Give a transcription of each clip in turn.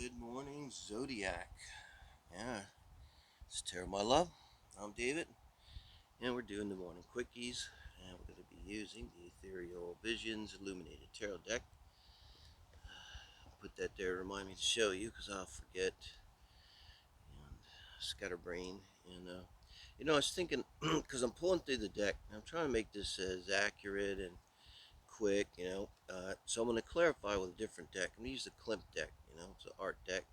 Good morning, Zodiac. Yeah, it's Tarot My Love. I'm David, and we're doing the Morning Quickies, and we're going to be using the Ethereal Visions Illuminated Tarot deck. I'll put that there to remind me to show you, because I'll forget and scatterbrain. And I was thinking, because I'm pulling through the deck, I'm trying to make this as accurate and quick, so I'm going to clarify with a different deck. I'm going to use the Klimt deck, it's an art deck.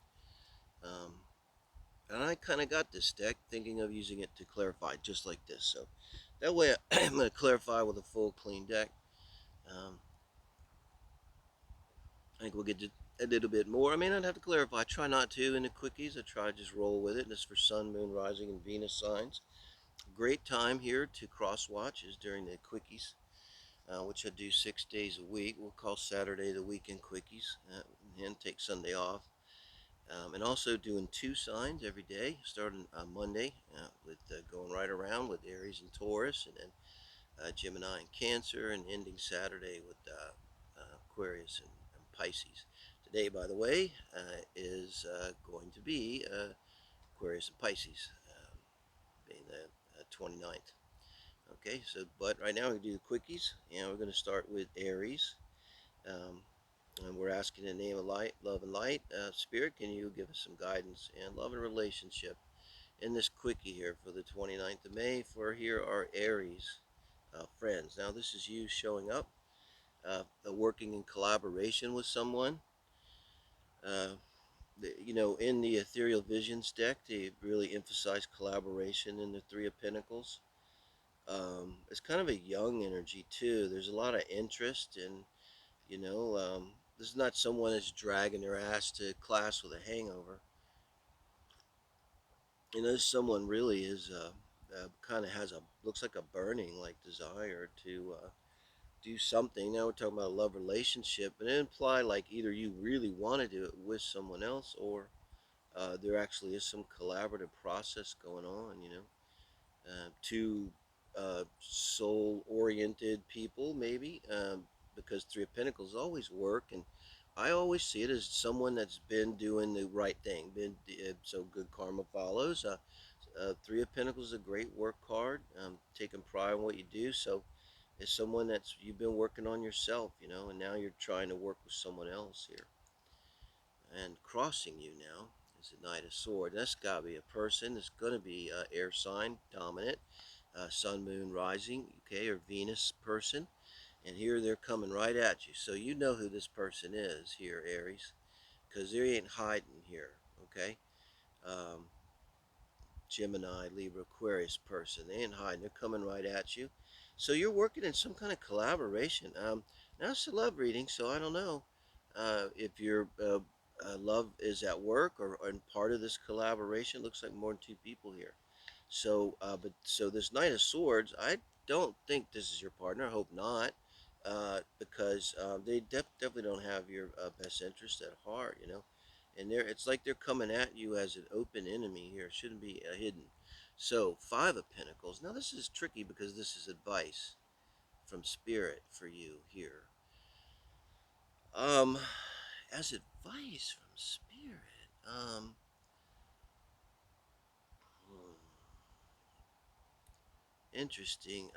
And I kind of got this deck thinking of using it to clarify just like this. So that way I'm going to clarify with a full clean deck. I think we'll get a little bit more. I may not have to clarify. I try not to in the quickies. I try to just roll with it. This is for Sun, Moon, Rising, and Venus signs. Great time here to cross watch is during the quickies, which I do 6 days a week. We'll call Saturday the Weekend Quickies and take Sunday off. And also doing 2 signs every day, starting on Monday with going right around with Aries and Taurus, and then Gemini and Cancer, and ending Saturday with Aquarius and Pisces. Today, by the way, is going to be Aquarius and Pisces, being the 29th. Okay, but right now we're going to do the quickies, and we're going to start with Aries. Um, And we're asking in the name of light, love, and light. Spirit, can you give us some guidance and love and relationship in this quickie here for the 29th of May for here are Aries friends. Now, this is you showing up, working in collaboration with someone. Uh, in the Ethereal Visions deck, they really emphasize collaboration in the Three of Pentacles. It's kind of a young energy, too. There's a lot of interest in this is not someone that's dragging their ass to class with a hangover. Someone really is kind of has looks like a burning like desire to do something. Now we're talking about a love relationship, and it imply like either you really want to do it with someone else, or there actually is some collaborative process going on. Two soul-oriented people, maybe, because Three of Pentacles always work, and I always see it as someone that's been doing the right thing. So good karma follows. Three of Pentacles is a great work card, taking pride in what you do. So it's someone that's you've been working on yourself, and now you're trying to work with someone else here. And crossing you now is the Knight of Swords. That's got to be a person. It's going to be air sign dominant. Sun, Moon, Rising, okay, or Venus person. And here they're coming right at you. So you know who this person is here, Aries, because they ain't hiding here, okay? Um, Gemini, Libra, Aquarius person. They ain't hiding. They're coming right at you. So you're working in some kind of collaboration. Now it's a love reading, so I don't know if your love is at work or in part of this collaboration. Looks like more than 2 people here. So this Knight of Swords, I don't think this is your partner. I hope not, because they definitely don't have your best interest at heart, And it's like they're coming at you as an open enemy here. It shouldn't be hidden. So 5 of Pentacles. Now this is tricky because this is advice from Spirit for you here. Um, as advice from Spirit. Interesting.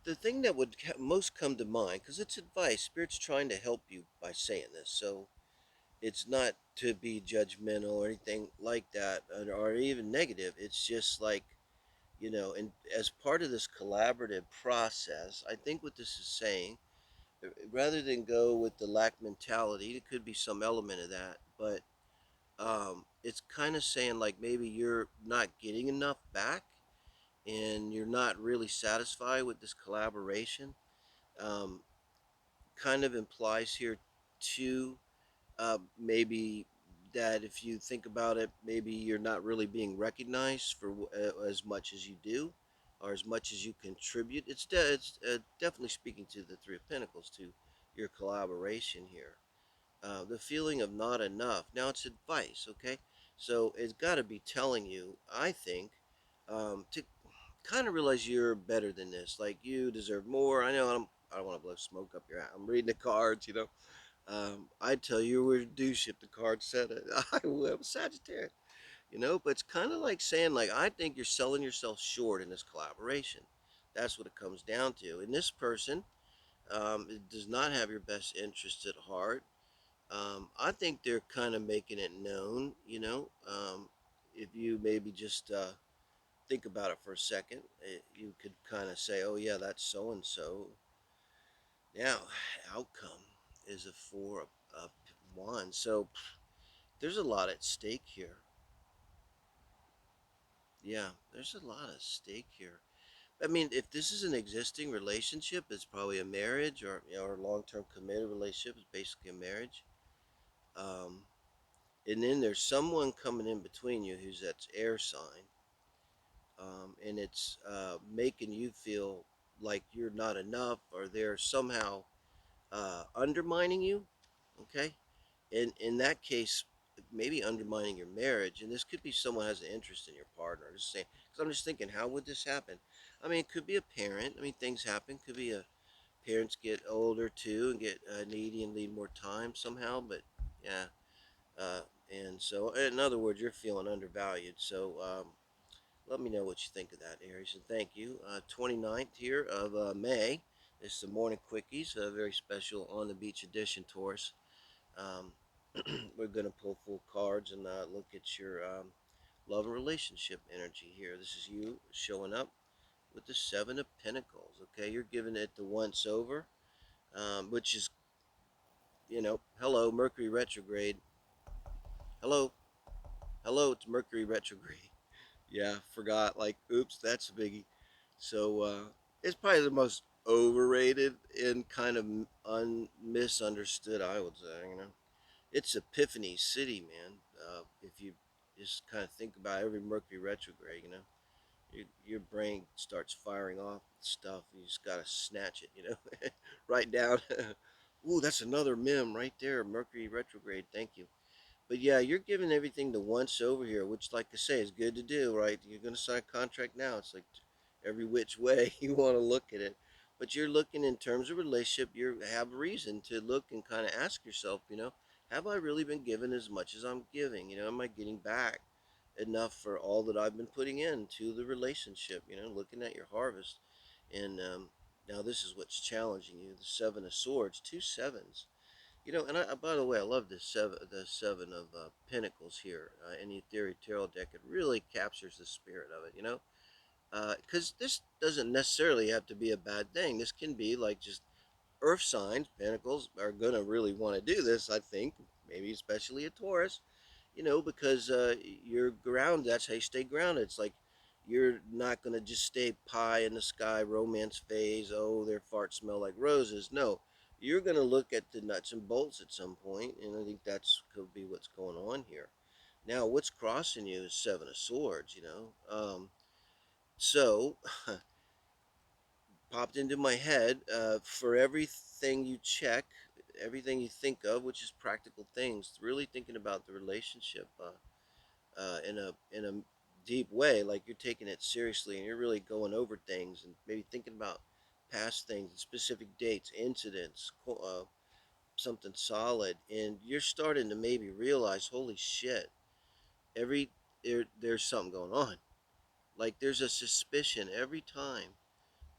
The thing that would most come to mind, because it's advice, Spirit's trying to help you by saying this, so it's not to be judgmental or anything like that, or even negative. It's just like, and as part of this collaborative process, I think what this is saying, rather than go with the lack mentality, it could be some element of that, but it's kind of saying like maybe you're not getting enough back and you're not really satisfied with this collaboration. um, Kind of implies here too, maybe that if you think about it, maybe you're not really being recognized for as much as you do, or as much as you contribute. It's definitely speaking to the Three of Pentacles, to your collaboration here. The feeling of not enough. Now it's advice, okay? So it's got to be telling you, I think, to kind of realize you're better than this. Like you deserve more. I know I don't want to blow smoke up your ass. I'm reading the cards, I'd tell you we're a douche if the card said it. I am Sagittarius, but it's kind of like saying, like, I think you're selling yourself short in this collaboration. That's what it comes down to. And this person it does not have your best interests at heart. I think they're kind of making it known, if you maybe just think about it for a second, you could kind of say, oh, yeah, that's so and so. Now, outcome is a four of wands. So there's a lot at stake here. Yeah, there's a lot at stake here. I mean, if this is an existing relationship, it's probably a marriage, or a long-term committed relationship is basically a marriage. Um, and then there's someone coming in between you who's that air sign, and it's making you feel like you're not enough, or they're somehow undermining you. Okay, in that case, maybe undermining your marriage, and this could be someone who has an interest in your partner. Just saying, because I'm just thinking, how would this happen? I mean, it could be a parent. I mean, things happen. Could be a parents get older too and get needy and need more time somehow. But yeah, uh, and so in other words, you're feeling undervalued. So let me know what you think of that, Aries, and thank you. 29th here of May. This is the Morning Quickies, a very special on the beach edition, Taurus. Um, we're going to pull full cards and look at your love and relationship energy here. This is you showing up with the Seven of Pentacles. Okay, you're giving it the once over, which is, hello, Mercury retrograde. Hello, hello, it's Mercury retrograde. Yeah, forgot. Like, oops, that's a biggie. So it's probably the most overrated and kind of misunderstood, I would say. It's Epiphany City, man. If you just kind of think about every Mercury retrograde, your brain starts firing off stuff. You just gotta snatch it, write down. Ooh, that's another mem right there. Mercury retrograde. Thank you. But yeah, you're giving everything the once over here, which, like I say, is good to do, right? You're going to sign a contract now. It's like every which way you want to look at it. But you're looking in terms of relationship, you have reason to look and kind of ask yourself, have I really been given as much as I'm giving? Am I getting back enough for all that I've been putting into the relationship? Looking at your harvest. And now this is what's challenging you, the Seven of Swords, two sevens. And by the way, I love the seven of pentacles here in the Ethereal Tarot deck. It really captures the spirit of it, because this doesn't necessarily have to be a bad thing. This can be like just earth signs. Pentacles are gonna really want to do this, I think, maybe especially a Taurus, because you're grounded. That's how you stay grounded. It's like you're not going to just stay pie in the sky, romance phase. Oh, their farts smell like roses. No, you're going to look at the nuts and bolts at some point, and I think that's could be what's going on here. Now, what's crossing you is Seven of Swords, so popped into my head for everything you check, everything you think of, which is practical things, really thinking about the relationship. In a deep way, like you're taking it seriously and you're really going over things and maybe thinking about past things, specific dates, incidents, something solid, and you're starting to maybe realize, holy shit, there's something going on. Like there's a suspicion every time.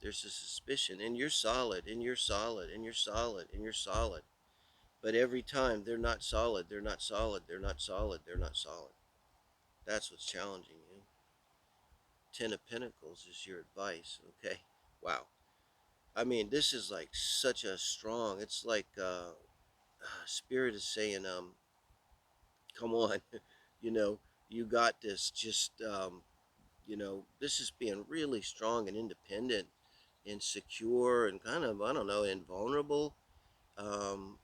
There's a suspicion, and you're solid, and you're solid, and you're solid, and you're solid. But every time they're not solid, they're not solid, they're not solid, they're not solid. That's what's challenging you. Ten of Pentacles is your advice. Okay. Wow. I mean, this is like such a strong. It's like Spirit is saying, come on, you know, you got this. Just this is being really strong and independent and secure and kind of, I don't know, invulnerable. Um,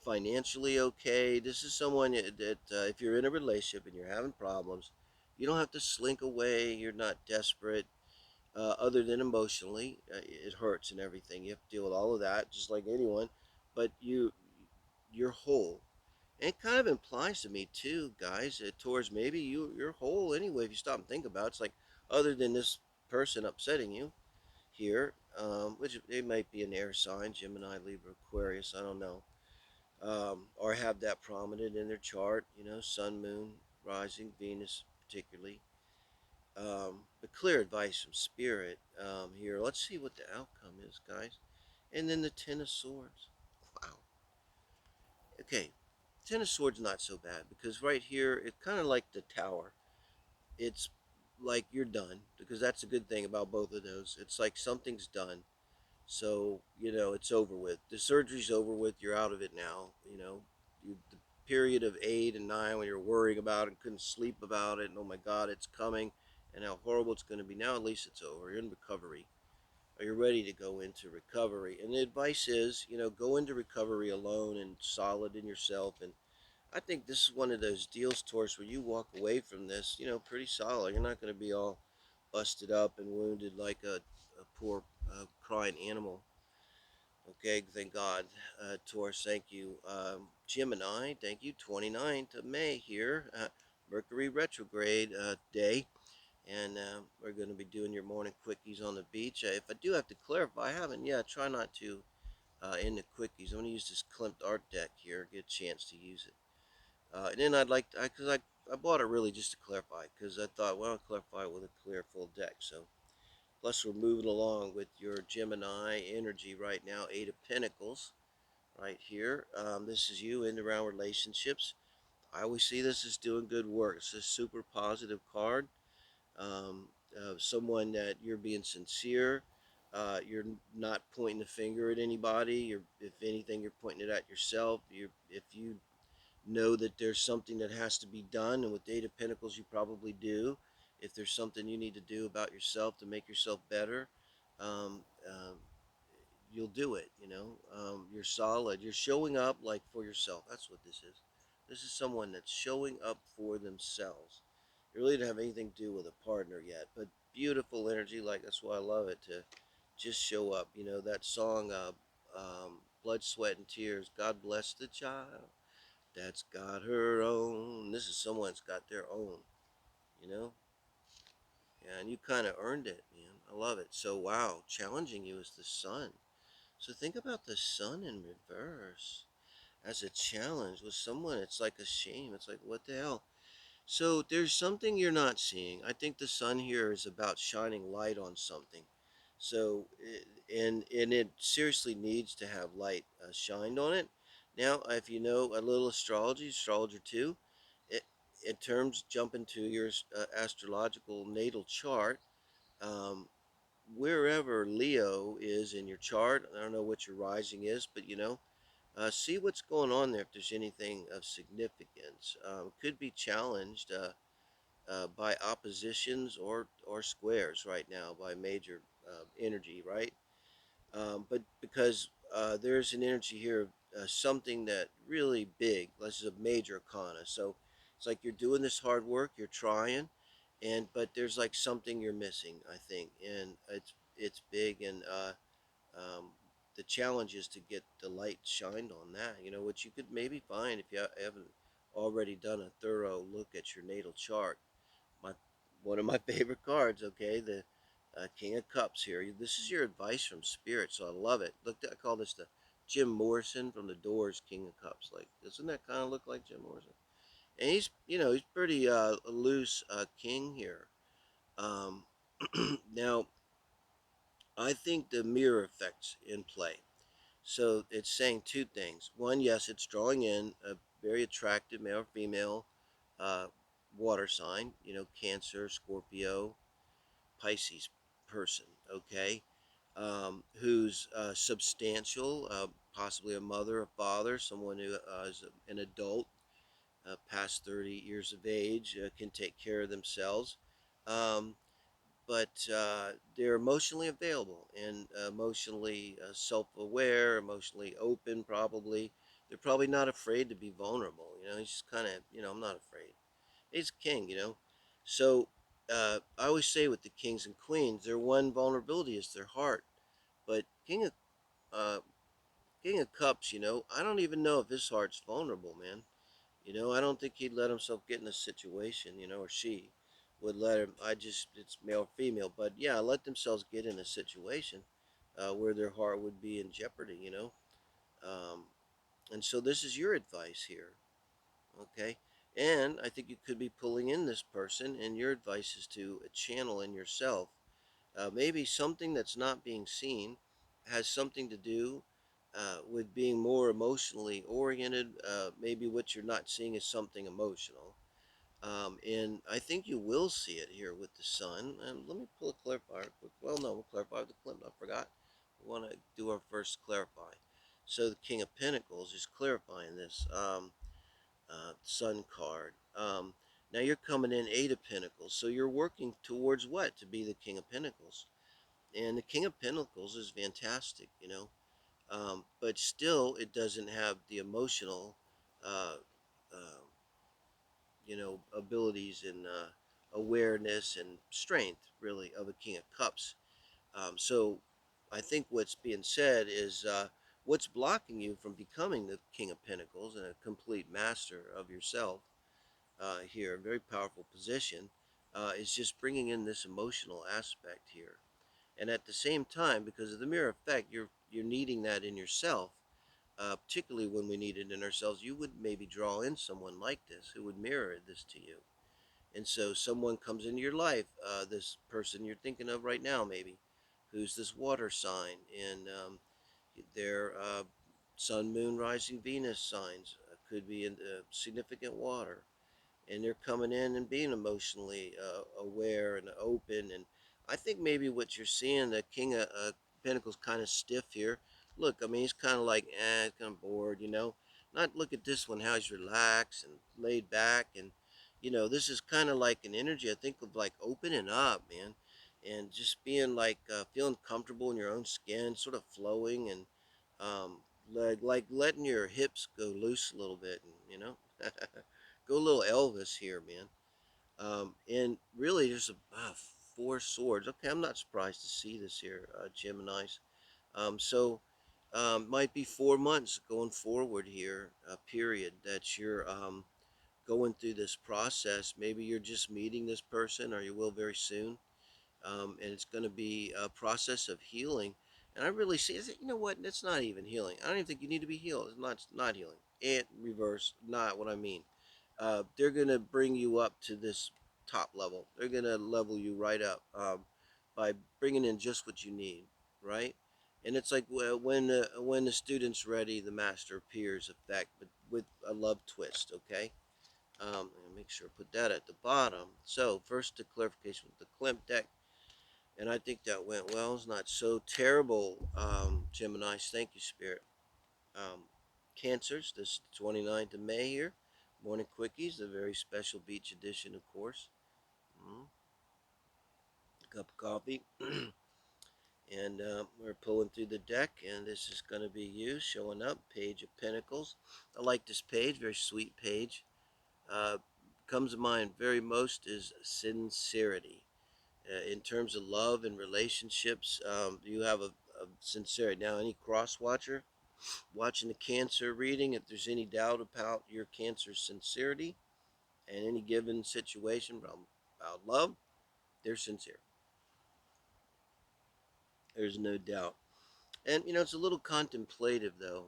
Financially okay. This is someone that if you're in a relationship and you're having problems, you don't have to slink away. You're not desperate. Other than emotionally, it hurts and everything. You have to deal with all of that, just like anyone. But you're whole. And it kind of implies to me too, guys, towards maybe you're whole anyway. If you stop and think about it, it's like other than this person upsetting you here, which it might be an air sign, Gemini, Libra, Aquarius, I don't know. or have that prominent in their chart, sun, moon, rising, Venus particularly. But clear advice from Spirit here. Let's see what the outcome is, guys. And then the Ten of Swords. Wow. Okay, Ten of Swords not so bad because right here it's kind of like the Tower. It's like you're done because that's a good thing about both of those. It's like something's done. So, it's over with. The surgery's over with. You're out of it now. The period of 8 and 9 when you're worrying about it and couldn't sleep about it. And oh my God, it's coming and how horrible it's going to be. Now at least it's over. You're in recovery. Are you ready to go into recovery? And the advice is, go into recovery alone and solid in yourself. And I think this is one of those deals, Taurus, where you walk away from this, pretty solid. You're not going to be all busted up and wounded like a poor crying animal. Okay, thank God. Taurus, thank you. Gemini, thank you. 29th of May here, Mercury retrograde day. And we're going to be doing your morning quickies on the beach. If I do have to clarify, I haven't yet. Try not to in the quickies. I'm going to use this Klimt art deck here, get a chance to use it. And then I'd like, because I bought it really just to clarify, because I thought, well, I'll clarify it with a clear full deck. So, plus we're moving along with your Gemini energy right now, Eight of Pentacles right here. This is you in and around relationships. I always see this as doing good work. It's a super positive card. Someone that you're being sincere. You're not pointing the finger at anybody. If anything, you're pointing it at yourself. If you know that there's something that has to be done, and with Eight of Pentacles, you probably do. If there's something you need to do about yourself to make yourself better, um, um, you'll do it. You're solid. You're showing up like for yourself. That's what this is. This is someone that's showing up for themselves. You really don't have anything to do with a partner yet, but beautiful energy. Like that's why I love it, to just show up. That song, Blood, Sweat, and Tears. God bless the child that's got her own. This is someone that's got their own. You know. Yeah, and you kind of earned it, man. I love it. So wow, challenging you is the sun. So think about the sun in reverse as a challenge with someone. It's like a shame. It's like, what the hell? So there's something you're not seeing. I think the sun here is about shining light on something. So, and it seriously needs to have light shined on it. Now, if you know a little astrology, astrologer too, it, in terms, jump into your astrological natal chart. Um, Wherever Leo is in your chart, I don't know what your rising is, but see what's going on there if there's anything of significance. Could be challenged by oppositions or squares right now by major energy, right? But because there's an energy here of something that really big, this is a major arcana. So it's like you're doing this hard work, you're trying, but there's like something you're missing, I think, and it's big, and um, the challenge is to get the light shined on that, which you could maybe find if you haven't already done a thorough look at your natal chart. My One of my favorite cards, okay, the King of Cups here. This is your advice from Spirit, so I love it. Look, I call this the Jim Morrison from the Doors King of Cups. Like, doesn't that kind of look like Jim Morrison? And he's pretty loose king here. Um, Now, I think the mirror effect's in play. So it's saying two things. One, yes, it's drawing in a very attractive male or female uh, water sign, Cancer, Scorpio, Pisces person, okay, who's substantial, possibly a mother, a father, someone who is an adult, past 30 years of age, can take care of themselves. Um, but they're emotionally available and emotionally self-aware, emotionally open. Probably they're probably not afraid to be vulnerable. He's just kind of, I'm not afraid. He's king. So I always say with the kings and queens, their one vulnerability is their heart. But uh, King of Cups, I don't even know if his heart's vulnerable, man. I don't think he'd let himself get in a situation, or she would let him. It's male or female, but yeah, let themselves get in a situation where their heart would be in jeopardy, Um, And so this is your advice here, okay? And I think you could be pulling in this person, and your advice is to channel in yourself. Maybe something that's not being seen has something to do with being more emotionally oriented. Maybe what you're not seeing is something emotional. And I think you will see it here with the sun. And let me pull a clarifier quick. Well, no, we'll clarify with the Klimt. I forgot. We want to do our first clarify. So the King of Pentacles is clarifying this Sun card. Now you're coming in Eight of Pentacles. So you're working towards what? To be the King of Pentacles. And the King of Pentacles is fantastic, you know. But still, it doesn't have the emotional uh, uh, abilities and awareness and strength, really, of a King of Cups. So I think what's being said is what's blocking you from becoming the King of Pentacles and a complete master of yourself here, a very powerful position, is just bringing in this emotional aspect here. And at the same time, because of the mirror effect, you're needing that in yourself. Particularly when we need it in ourselves, you would maybe draw in someone like this who would mirror this to you. And so someone comes into your life, this person you're thinking of right now, maybe, who's this water sign, and their sun, moon, rising Venus signs could be in significant water, and they're coming in and being emotionally aware and open. And I think maybe what you're seeing, the King of Pentacles, kind of stiff here. Look, I mean, he's kind of like, kind of bored, you know. Not look at this one, how he's relaxed and laid back, and this is kind of like an energy, I think, of like opening up, man, and just being like feeling comfortable in your own skin, sort of flowing, and like letting your hips go loose a little bit, and go a little Elvis here, man. And really, there's four swords. Okay, I'm not surprised to see this here, Gemini's. So might be 4 months going forward here, period, that you're going through this process. Maybe you're just meeting this person, or you will very soon, and it's going to be a process of healing. And I really see, is it, you know what? It's not even healing. I don't even think you need to be healed. It's not healing. And reverse, not what I mean. They're going to bring you up to this top level. They're going to level you right up by bringing in just what you need, right? And it's like when the student's ready, the master appears effect, but with a love twist, okay? And make sure I put that at the bottom. So first, the clarification with the Klimt deck, and I think that went well. It's not so terrible, Gemini's. Thank you, Spirit. Um, Cancers, this 29th of May here. Morning Quickies, the very special beach edition, of course. Mm, a cup of coffee. And we're pulling through the deck, and this is going to be you showing up. Page of Pentacles. I like this page, very sweet page. Uh, Comes to mind very most is sincerity. In terms of love and relationships, you have a sincerity. Now, any cross watcher watching the Cancer reading, if there's any doubt about your Cancer's sincerity and any given situation about love, they're sincere. There's no doubt. And, it's a little contemplative, though,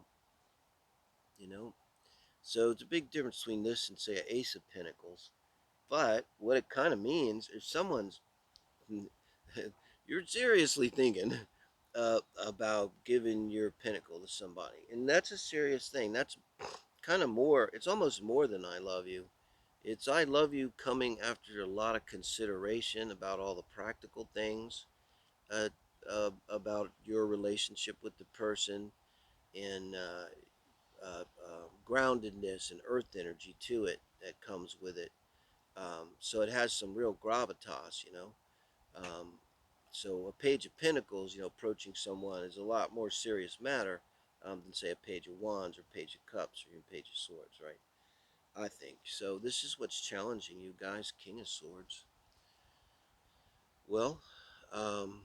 you know. So it's a big difference between this and, say, an Ace of Pentacles. But what it kind of means is someone's you're seriously thinking about giving your pinnacle to somebody, and that's a serious thing. That's kind of more. It's almost more than I love you. It's I love you coming after a lot of consideration about all the practical things, uh, about your relationship with the person, and groundedness and earth energy to it that comes with it. So it has some real gravitas, Um, so a page of pentacles, approaching someone is a lot more serious matter than say a page of wands or page of cups or even page of swords, right? I think so. This is what's challenging you guys, King of Swords. Well, um,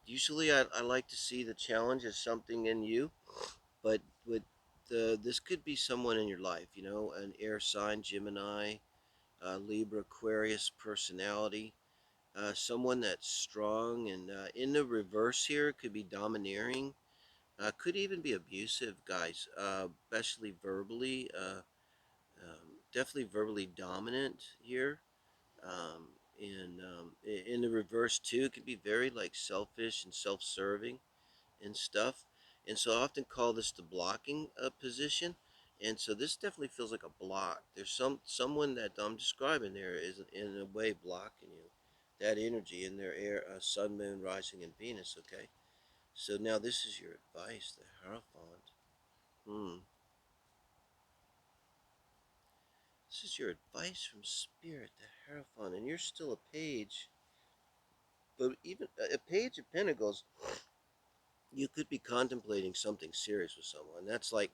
usually I like to see the challenge as something in you, but with this could be someone in your life, an air sign, Gemini, Libra, Aquarius personality. Someone that's strong, and in the reverse here, it could be domineering. Could even be abusive, guys, especially verbally. Definitely verbally dominant here. In the reverse too, it could be very like selfish and self-serving and stuff. And so I often call this the blocking position. And so this definitely feels like a block. There's someone that I'm describing there is in a way blocking you. That energy in their air, sun, moon, rising, and Venus. Okay. So now this is your advice, the Hierophant. Hmm. This is your advice from Spirit, the Hierophant, and you're still a page. But even a page of Pentacles, you could be contemplating something serious with someone. That's like,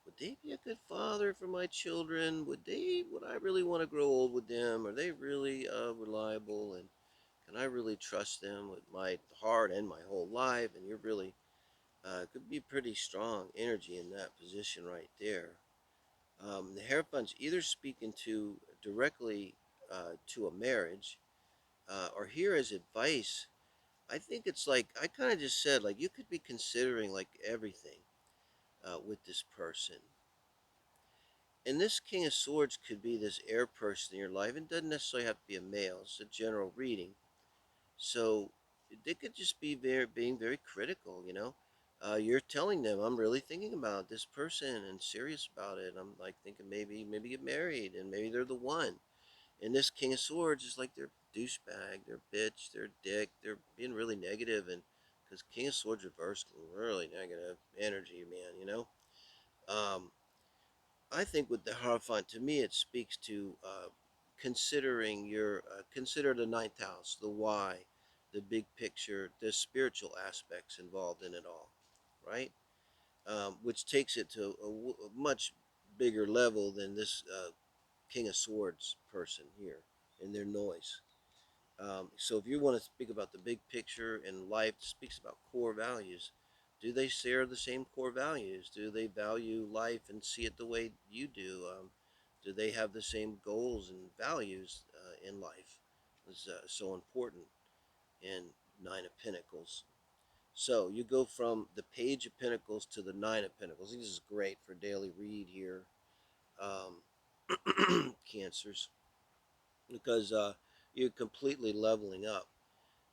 would they be a good father for my children? Would I really want to grow old with them? Are they really reliable? And can I really trust them with my heart and my whole life? And you're really, could be pretty strong energy in that position right there. The Hierophant's either speaking to directly to a marriage or here as advice. I think it's like I kind of just said, like you could be considering like everything with this person. And this King of Swords could be this air person in your life. It doesn't necessarily have to be a male. It's a general reading. So they could just be being very critical, you know. You're telling them, I'm really thinking about this person and serious about it. I'm like thinking maybe get married and maybe they're the one. And this King of Swords is like they're douchebag, they're bitch, they're dick, they're being really negative, and because King of Swords reverse can really negative energy, man, you know. Um, I think with the Hierophant, to me, it speaks to considering consider the ninth house, the why, the big picture, the spiritual aspects involved in it all, right? Which takes it to a much bigger level than this King of Swords person here and their noise. So if you want to speak about the big picture in life, it speaks about core values. Do they share the same core values? Do they value life and see it the way you do? Do they have the same goals and values in life? It's so important in Nine of Pentacles. So you go from the Page of Pentacles to the Nine of Pentacles. This is great for daily read here, Cancers, because you're completely leveling up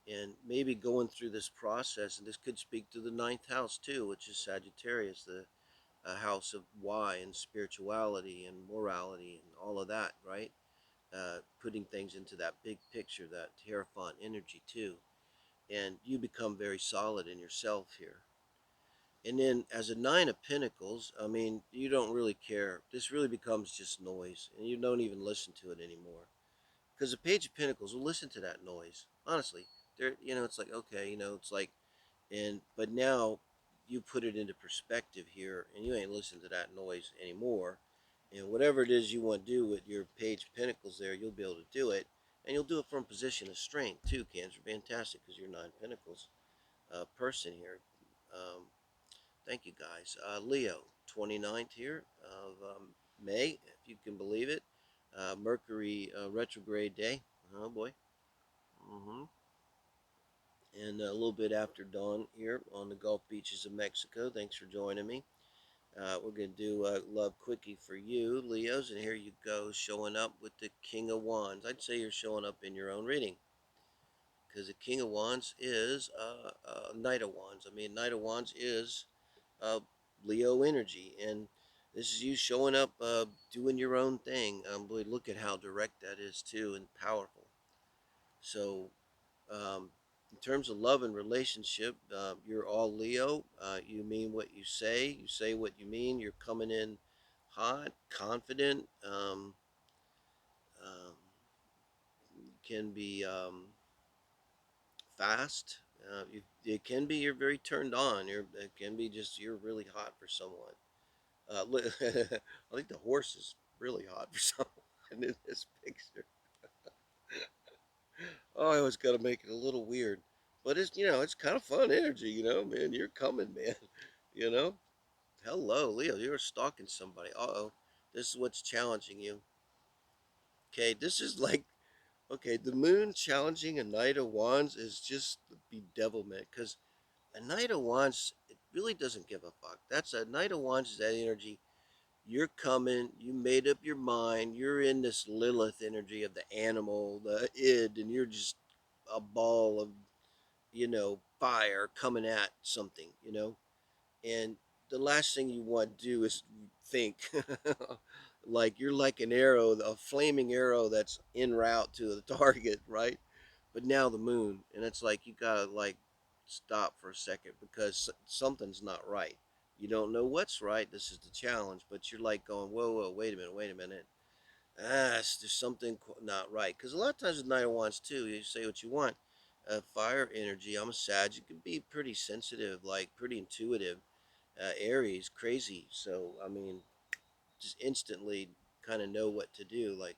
and maybe going through this process. And this could speak to the ninth house too, which is Sagittarius, the house of why and spirituality and morality and all of that, right? Putting things into that big picture, that Hierophant energy too. And you become very solid in yourself here. And then as a Nine of Pentacles, I mean, you don't really care. This really becomes just noise, and you don't even listen to it anymore. Because the Page of Pentacles will listen to that noise. Honestly, it's like okay, it's like, but now you put it into perspective here, and you ain't listening to that noise anymore. And whatever it is you want to do with your Page of Pentacles, there, you'll be able to do it, and you'll do it from a position of strength too, Cancer. Fantastic, because you're Nine Pentacles person here. Um, Thank you, guys. Leo, 29th here of May, if you can believe it. Mercury retrograde day. Oh, boy. hmm And a little bit after dawn here on the Gulf beaches of Mexico. Thanks for joining me. We're going to do a love quickie for you, Leos. And here you go, showing up with the King of Wands. I'd say you're showing up in your own reading because the King of Wands is Knight of Wands. I mean, Knight of Wands is Leo energy, and this is you showing up, doing your own thing. Boy, look at how direct that is too, and powerful. So, in terms of love and relationship, you're all Leo. You mean what you say. You say what you mean. You're coming in hot, confident. Um, can be fast. It can be you're very turned on. It can be just you're really hot for someone. I think the horse is really hot for someone in this picture. Oh, I always got to make it a little weird, but it's kind of fun energy, man. You're coming, man. You know. Hello, Leo. You're stalking somebody. Uh-oh. This is what's challenging you. Okay, this is like okay. The moon challenging a Knight of Wands is just the bedevilment because a Knight of Wands. really doesn't give a fuck. That's a Knight of Wands is that energy. You're coming, you made up your mind, you're in this Lilith energy of the animal, the id, and you're just a ball of, fire coming at something, and the last thing you want to do is think like you're like an arrow, a flaming arrow that's en route to the target, right? But now the moon, and it's like you gotta like stop for a second because something's not right. You don't know what's right. This is the challenge, but you're like going, whoa, whoa, wait a minute. There's something not right. Because a lot of times with Nine of Wands too, you say what you want. Fire energy. I'm a Sag. You can be pretty sensitive, like pretty intuitive. Aries, crazy. So I mean, just instantly kind of know what to do, like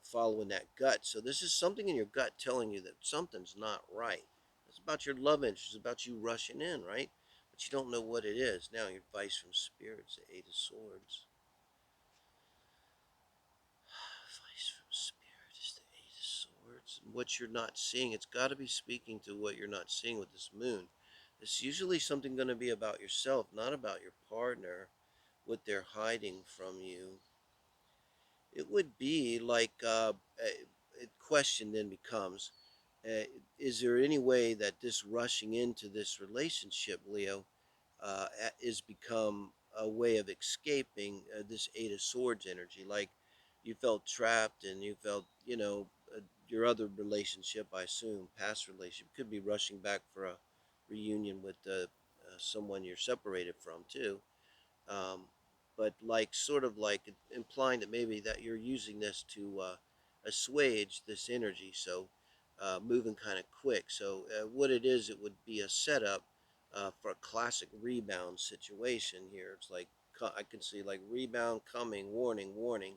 following that gut. So this is something in your gut telling you that something's not right. It's about your love interest. It's about you rushing in, right? But you don't know what it is. Now your advice from spirits, the Eight of Swords. Advice from spirit is the Eight of Swords. And what you're not seeing, it's got to be speaking to what you're not seeing with this moon. It's usually something going to be about yourself, not about your partner, what they're hiding from you. It would be like a question then becomes, uh, is there any way that this rushing into this relationship, Leo, is become a way of escaping this Eight of Swords energy? Like you felt trapped and you felt, your other relationship, I assume, past relationship, could be rushing back for a reunion with someone you're separated from, too, um, but like sort of like implying that maybe that you're using this to assuage this energy. So moving kind of quick. So what it is, it would be a setup for a classic rebound situation here. It's like I can see like rebound coming, warning, warning,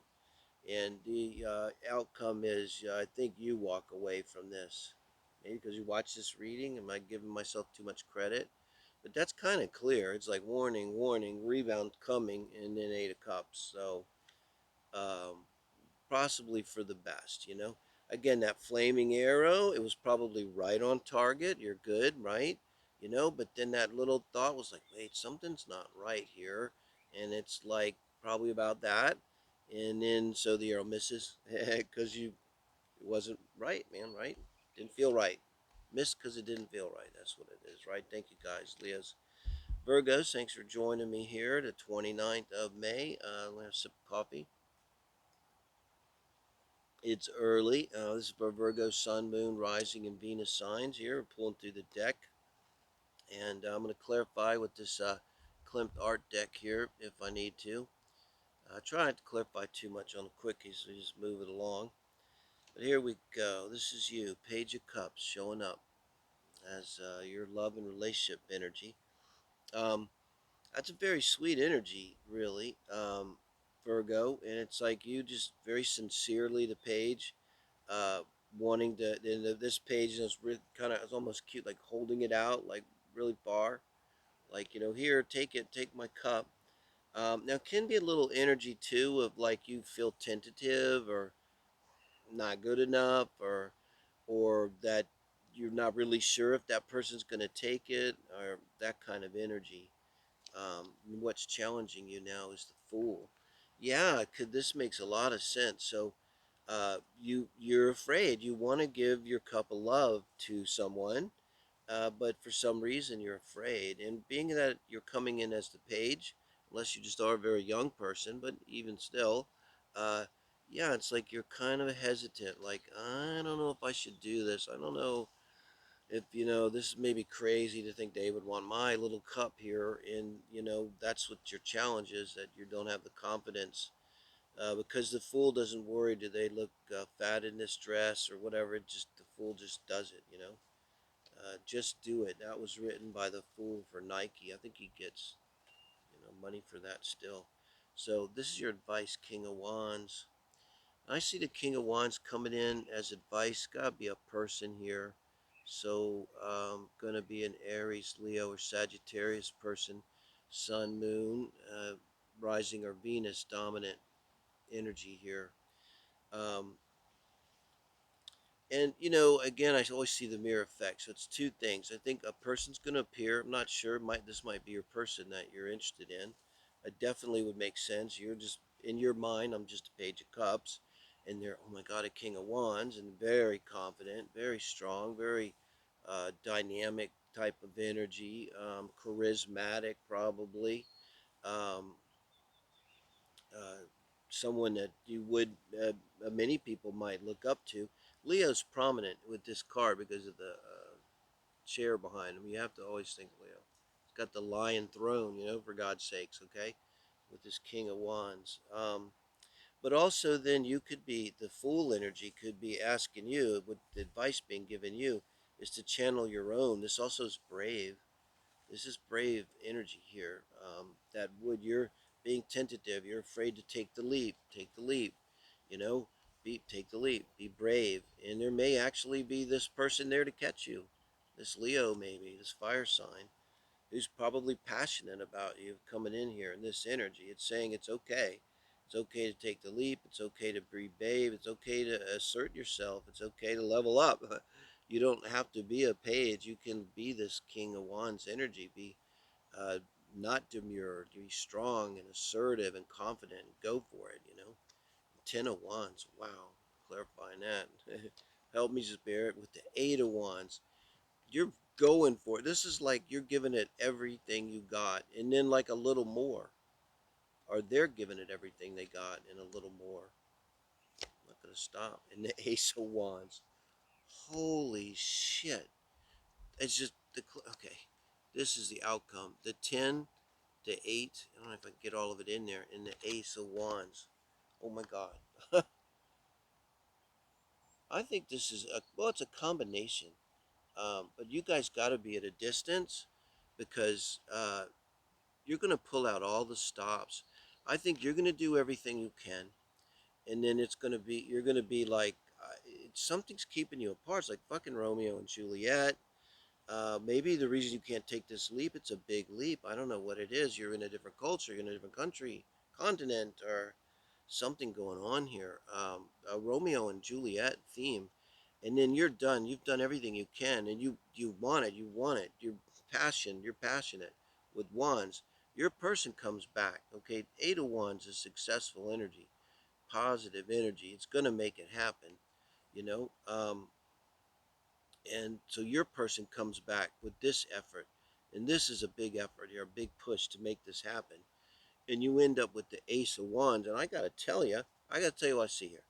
and the outcome is I think you walk away from this. Maybe because you watch this reading. Am I giving myself too much credit? But that's kind of clear. It's like warning, warning, rebound coming, and then Eight of Cups. So um, possibly for the best. Again, that flaming arrow, it was probably right on target. You're good, right? But then that little thought was like, wait, something's not right here. And it's like probably about that. And then so the arrow misses because it wasn't right, man, right? Didn't feel right. Missed because it didn't feel right. That's what it is, right? Thank you guys. Leah's Virgos, thanks for joining me here the 29th of May. I'm going to sip of coffee. It's early. This is for Virgo, Sun, Moon, Rising, and Venus signs here. We're pulling through the deck. And I'm going to clarify with this Klimt art deck here if I need to. Try not to clarify too much on the quickies, so just move it along. But here we go. This is you, Page of Cups, showing up as your love and relationship energy. Um, that's a very sweet energy, really, Virgo. And it's like you just very sincerely, the page, uh, wanting to, and this page is really kind of, it's almost cute, like holding it out, like really far. Like, here, take my cup. Now, can be a little energy too of like you feel tentative or not good enough, or that you're not really sure if that person's going to take it, or that kind of energy. What's challenging you now is the Fool. Yeah, could this makes a lot of sense. So, you're afraid. You want to give your cup of love to someone, but for some reason you're afraid. And being that you're coming in as the page, unless you just are a very young person, but even still, uh, yeah, it's like you're kind of hesitant. Like, I don't know if I should do this. I don't know if, this is maybe crazy to think they would want my little cup here. And, that's what your challenge is, that you don't have the confidence. Because the Fool doesn't worry, do they look fat in this dress or whatever. It just, the Fool just does it. Just do it. That was written by the Fool for Nike. I think he gets, money for that still. So this is your advice, King of Wands. I see the King of Wands coming in as advice. Gotta be a person here. So gonna be an Aries, Leo, or Sagittarius person. Sun, Moon, Rising, or Venus dominant energy here. Um, And you know, again, I always see the mirror effect. So it's two things. I think a person's going to appear. I'm not sure. Might this might be your person that you're interested in. It definitely would make sense. You're just in your mind. I'm just a page of cups, and they're, oh my God, a king of wands, and very confident, very strong, very dynamic type of energy, charismatic probably. Um, uh, Someone that you would many people might look up to. Leo's prominent with this card because of the chair behind him. You have to always think Leo. He's got the lion throne, you know, for God's sakes, okay, with this King of Wands. But also, then you could be the Fool energy could be asking you, with the advice being given you, is to channel your own. This also is brave. This is brave energy here. That would you're being tentative. You're afraid to take the leap. Take the leap. You know, take the leap. Be brave. And there may actually be this person there to catch you. This Leo, maybe this fire sign, who's probably passionate about you coming in here. And this energy, it's saying it's okay. It's okay to take the leap. It's okay to be brave. It's okay to assert yourself. It's okay to level up. You don't have to be a page. You can be this King of Wands energy. Be uh, not demure. Be strong and assertive and confident. And go for it. You know. Ten of Wands. Wow. Clarifying that. Help me, Spirit, with the Eight of Wands. You're going for it. This is like you're giving it everything you got, and then like a little more. Or they're giving it everything they got and a little more. I'm not gonna stop. And the Ace of Wands. Holy shit! It's just the okay. This is the outcome. The 10, the 8. I don't know if I can get all of it in there. And the Ace of Wands. Oh my God. I think this is a well. It's a combination. But you guys got to be at a distance because you're going to pull out all the stops. I think you're going to do everything you can, and then it's going to be you're going to be like something's keeping you apart. It's like fucking Romeo and Juliet. Maybe the reason you can't take this leap, it's a big leap. I don't know what it is. You're in a different culture, you're in a different country, continent, or something going on here. A Romeo and Juliet theme, and then you're done. You've done everything you can, and you want it. You want it. You're passionate with wands. Your person comes back. Okay, Eight of Wands is successful energy, positive energy. It's gonna make it happen. You know. And so your person comes back with this effort. And this is a big effort here, a big push to make this happen. And you end up with the Ace of Wands. And I got to tell you what I see here.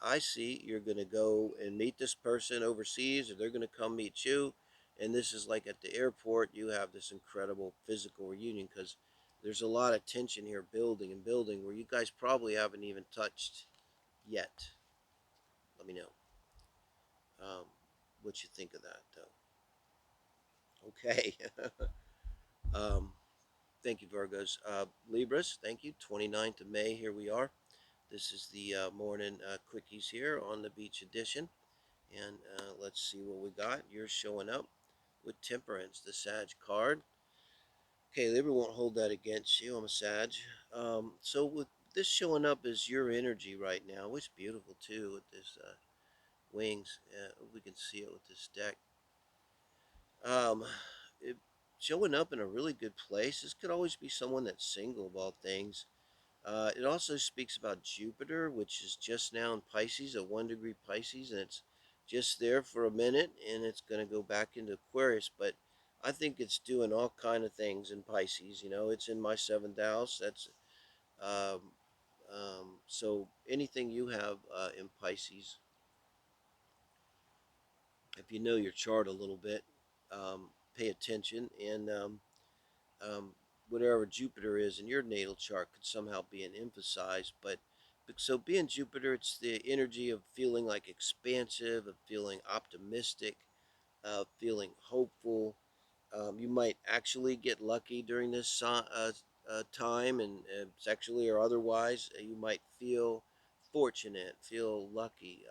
I see you're going to go and meet this person overseas, or they're going to come meet you. And this is like at the airport, you have this incredible physical reunion because there's a lot of tension here building and building where you guys probably haven't even touched yet. Let me know um, what you think of that, though. Okay. um, Thank you, Virgos. Libras, thank you. 29th of May, here we are. This is the morning quickies here on the beach edition. And let's see what we got. You're showing up with Temperance, the Sag card. Okay, Libra won't hold that against you. I'm a Sag. So with this showing up as your energy right now, which is beautiful too with this wings. We can see it with this deck. Um, it, Showing up in a really good place. This could always be someone that's single of all things. It also speaks about Jupiter, which is just now in Pisces, at 1 degree Pisces, and it's just there for a minute, and it's going to go back into Aquarius. But I think it's doing all kind of things in Pisces. You know, it's in my seventh house. That's um, so anything you have in Pisces, if you know your chart a little bit, pay attention and um, whatever Jupiter is in your natal chart could somehow be an emphasized. But so being Jupiter, it's the energy of feeling like expansive, of feeling optimistic, feeling hopeful. You might actually get lucky during this time, and sexually or otherwise. You might feel fortunate, feel lucky,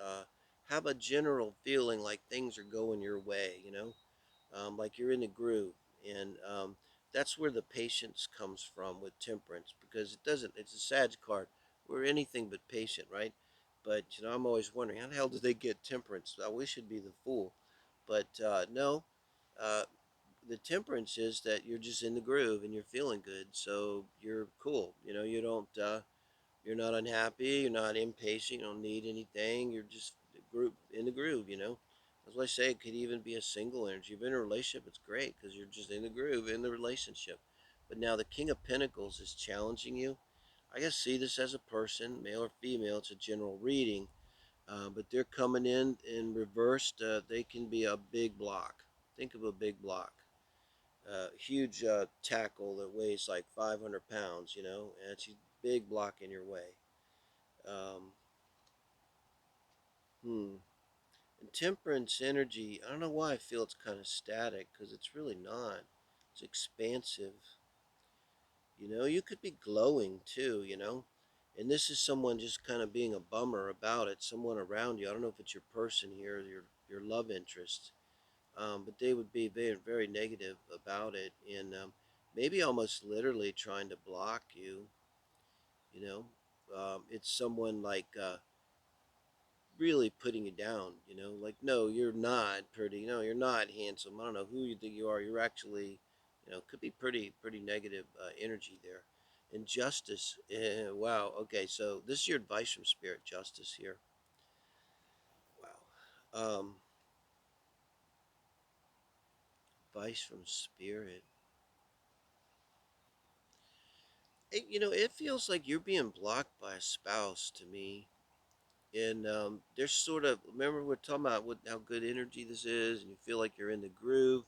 have a general feeling like things are going your way. You know, like you're in the groove, and that's where the patience comes from with temperance because it doesn't. It's a Sag card. We're anything but patient, right? But I'm always wondering how the hell did they get temperance? I wish it'd be the fool, but no. Uh, the temperance is that you're just in the groove and you're feeling good, so you're cool. You don't. You're not unhappy. You're not impatient. You don't need anything. You're just group in the groove. As I say, it could even be a single energy. If you're in a relationship, it's great because you're just in the groove in the relationship. But now the King of Pentacles is challenging you. I guess see this as a person, male or female. It's a general reading, but they're coming in reversed. They can be a big block. Think of a big block, huge tackle that weighs like 500 pounds. And it's a big block in your way. Um, hmm. And temperance energy, I don't know why I feel it's kind of static because it's really not. It's expansive. You could be glowing too, And this is someone just kind of being a bummer about it, someone around you. I don't know if it's your person here, your love interest, but they would be very, very negative about it and maybe almost literally trying to block you, you know. It's someone like really putting you down, like, no, you're not pretty, no, you're not handsome, I don't know who you think you are, you're actually, could be pretty negative energy there. And justice, wow, okay, so this is your advice from spirit, justice here. Wow. Advice from spirit. It feels like you're being blocked by a spouse to me. And there's sort of, remember we're talking about how good energy this is, and you feel like you're in the groove.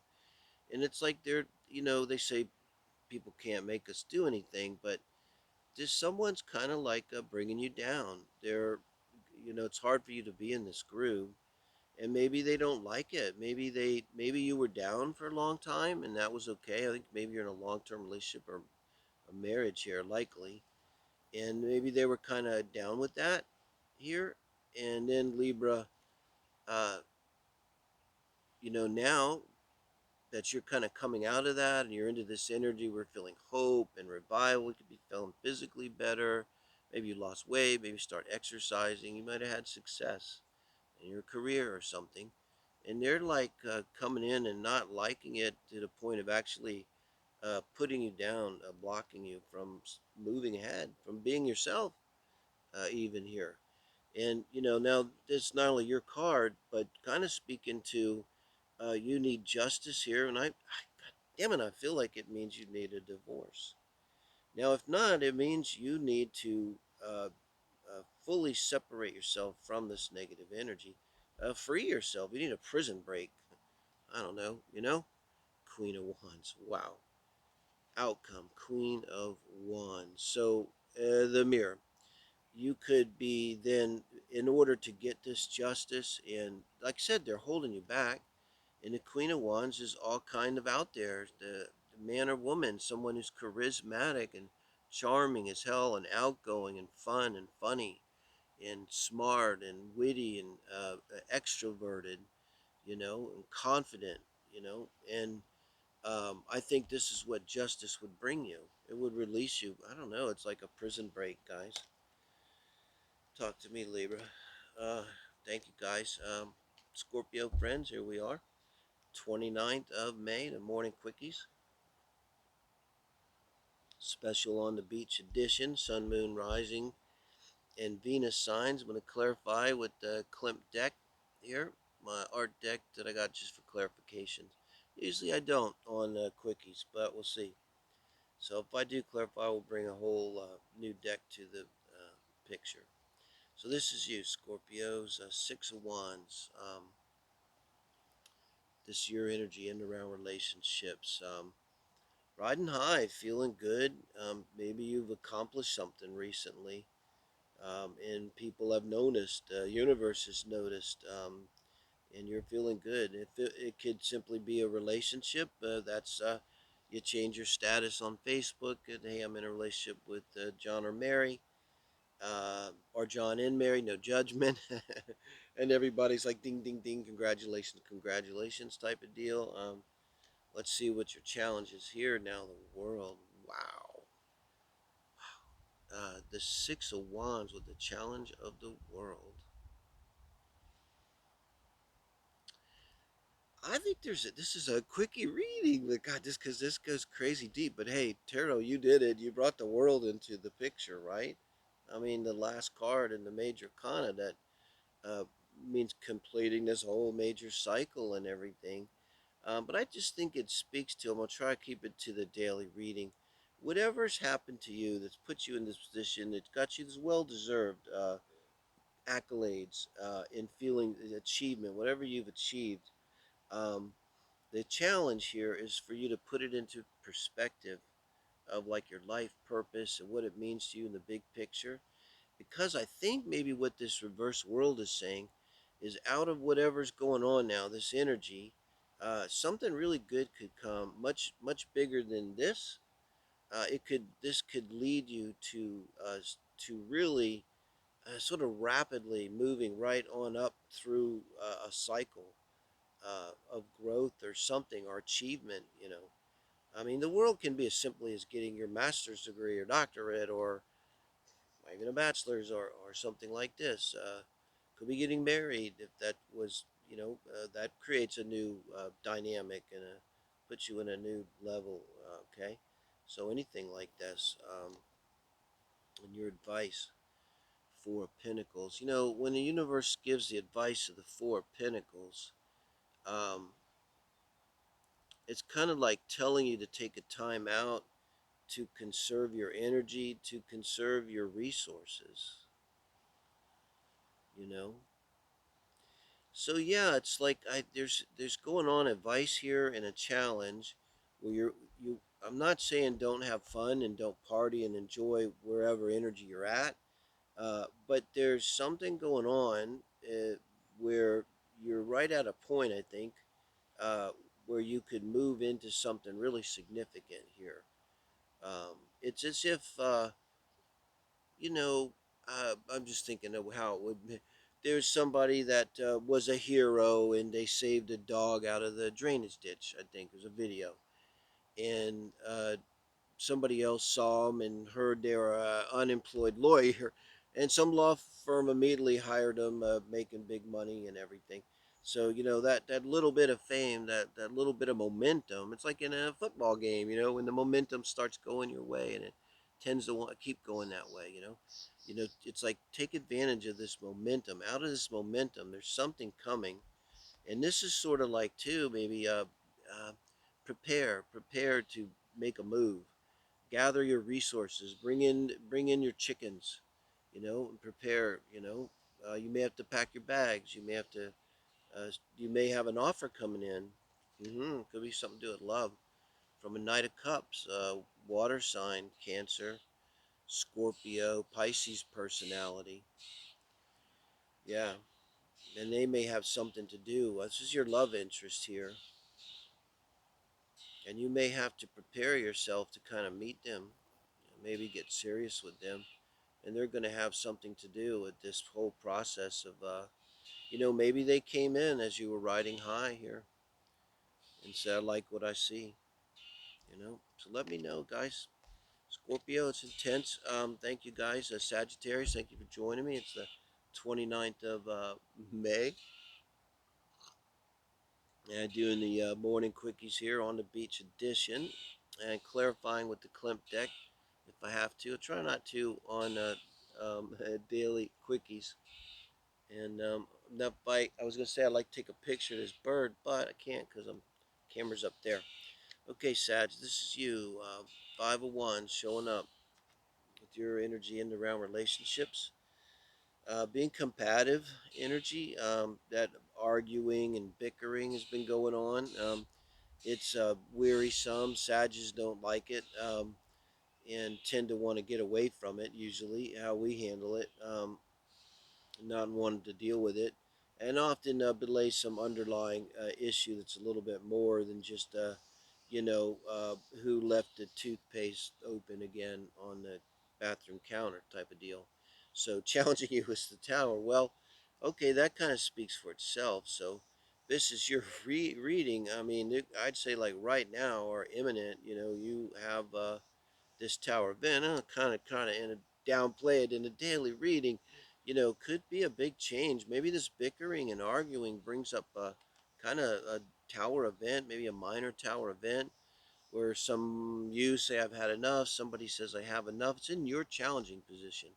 And it's like they say people can't make us do anything, but this someone's kind of like bringing you down. It's hard for you to be in this groove, and maybe they don't like it. Maybe you were down for a long time, and that was okay. I think maybe you're in a long-term relationship or a marriage here, likely, and maybe they were kind of down with that here, and then Libra, uh, now that you're kind of coming out of that and you're into this energy, we're feeling hope and revival. You could be feeling physically better. Maybe you lost weight, maybe start exercising. You might have had success in your career or something. And they're like coming in and not liking it to the point of actually putting you down, blocking you from moving ahead, from being yourself, even here. And now this not only your card, but kind of speaking to you need justice here. And God damn it, I feel like it means you need a divorce. Now, if not, it means you need to fully separate yourself from this negative energy. Free yourself. You need a prison break. I don't know. Queen of Wands. Wow. Outcome. Queen of Wands. So the mirror. You could be then, in order to get this justice, and like I said, they're holding you back. And the Queen of Wands is all kind of out there. The man or woman, someone who's charismatic and charming as hell and outgoing and fun and funny and smart and witty and extroverted, and confident, and I think this is what justice would bring you. It would release you. I don't know. It's like a prison break, guys. Talk to me, Libra. Uh, Thank you, guys. Scorpio friends, here we are. 29th of May, the Morning Quickies. Special on the beach edition, Sun, Moon, Rising, and Venus signs. I'm going to clarify with the Klimt deck here, my art deck that I got just for clarification. Usually I don't on Quickies, but we'll see. So if I do clarify, we'll bring a whole new deck to the picture. So this is you, Scorpios, Six of Wands. This is your energy in and around relationships. Riding high, feeling good. Maybe you've accomplished something recently, and people have noticed. Universe has noticed, and you're feeling good. If it could simply be a relationship, that's you change your status on Facebook, and hey, I'm in a relationship with John or Mary, or John and Mary, no judgment, and everybody's like, ding, ding, ding, congratulations, congratulations, type of deal. Let's see what your challenge is here now. The world. Wow. the Six of Wands with the challenge of the world. I think this is a quickie reading, but God, because this goes crazy deep. But hey, Tarot, you did it. You brought the world into the picture, right? I mean, the last card in the major kana that uh, means completing this whole major cycle and everything. But I just think it speaks to, I'm going to try to keep it to the daily reading. Whatever's happened to you that's put you in this position, that's got you this well deserved accolades in feeling achievement, whatever you've achieved. Um, the challenge here is for you to put it into perspective of like your life purpose and what it means to you in the big picture. Because I think maybe what this reverse world is saying is out of whatever's going on now, this energy, something really good could come, much bigger than this. This could lead you to really sort of rapidly moving right on up through a cycle of growth or something or achievement. I mean, the world can be as simply as getting your master's degree or doctorate or even a bachelor's or something like this. Could be getting married if that was, that creates a new dynamic and puts you in a new level. Okay. So anything like this, and your advice, Four of Pentacles. When the universe gives the advice of the Four of Pentacles, um, it's kind of like telling you to take a time out to conserve your energy, to conserve your resources, you know. So yeah, it's like there's going on advice here and a challenge where you I'm not saying don't have fun and don't party and enjoy wherever energy you're at, but there's something going on where you're right at a point, I think, uh, where you could move into something really significant here. It's as if you know, I'm just thinking of how it would be. There's somebody that was a hero and they saved a dog out of the drainage ditch, I think. There's a video. And somebody else saw them and heard they were an unemployed lawyer, and some law firm immediately hired them, making big money and everything. So that little bit of fame, that little bit of momentum. It's like in a football game, when the momentum starts going your way, and it tends to want to keep going that way. It's like take advantage of this momentum. Out of this momentum, there's something coming, and this is sort of like too maybe prepare to make a move, gather your resources, bring in your chickens, and prepare. You may have to pack your bags. You may have an offer coming in. Could be something to do with love. From a Knight of Cups, water sign, Cancer, Scorpio, Pisces personality. Yeah, and they may have something to do. This is your love interest here, and you may have to prepare yourself to kind of meet them, maybe get serious with them, and they're going to have something to do with this whole process of maybe they came in as you were riding high here and said, I like what I see. So let me know, guys. Scorpio, it's intense. Thank you, guys. Sagittarius, thank you for joining me. It's the 29th of May, and doing the morning quickies here on the beach edition, and clarifying with the Klimt deck if I have to. I try not to on daily quickies. And that bite, I was gonna say I'd like to take a picture of this bird, but I can't because camera's up there. Okay, Sag, this is you. 501 showing up with your energy in and around relationships. Being combative energy, that arguing and bickering has been going on. It's wearisome. Sages don't like it, and tend to want to get away from it, usually, how we handle it. Not wanting to deal with it, and often belay some underlying issue that's a little bit more than just, who left the toothpaste open again on the bathroom counter type of deal. So challenging you with the tower. Well, okay, that kind of speaks for itself. So this is your reading. I mean, I'd say like right now or imminent. You have this tower event, kind of in a downplay it in a daily reading, could be a big change. Maybe this bickering and arguing brings up a kind of a tower event, maybe a minor tower event where you say I've had enough, somebody says I have enough. It's in your challenging position.